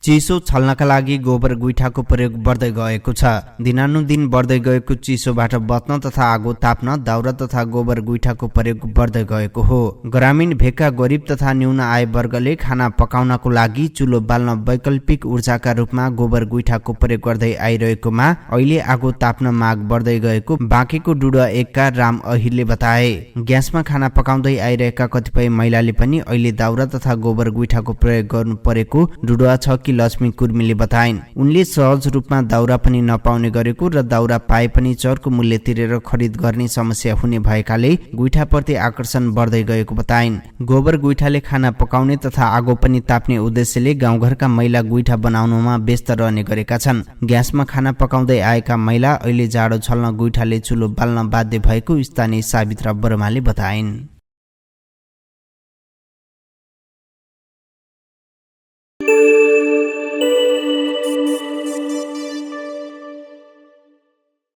चिसो छल्नका लागि गोबर गुइठाको प्रयोग बढ्दै गएको छ। दिनानुदिन बढ्दै गएको चिसोबाट बच्न तथा आगो ताप्न दाउरा तथा गोबर गुइठाको प्रयोग बढ्दै गएको हो। ग्रामीण भेगका गरिब तथा न्यून आय वर्गले खाना पकाउनको लागि चुलो बाल्न वैकल्पिक ऊर्जाका रूपमा गोबर गुइठाको प्रयोग गर्दै आइरहेकोमा अहिले आगो ताप्न माग बढ्दै गएको बाँकेको डुडुवा 1 का राम अहिरले बताए। ग्यासमा खाना पकाउँदै आइरहेका कतिपय महिलाले पनि अहिले दाउरा तथा गोबर गुइठाको प्रयोग गर्नु परेको डुडुवा 6 की लक्ष्मी कुर्मीले बताइन्। उनले सहज रूपमा दाउरा पनि नपाउने गरेको र दाउरा पाए पनि चरको मूल्य तिरेर खरिद गर्ने समस्या हुने भएकाले गुइठाप्रति आकर्षण बढ्दै गएको बताइन्। गोबर गुइठाले खाना पकाउने तथा आगो पनि ताप्ने उद्देश्यले गाउँघरका महिला गुइठा बनाउनुमा व्यस्त रहने गरेका छन्। ग्यासमा खाना पकाउँदै आएका महिला अहिले जाडो छल्न गुइठाले चुलो बाल्न बाध्य भएको स्थानीय सावित्रा बर्माले बताइन्।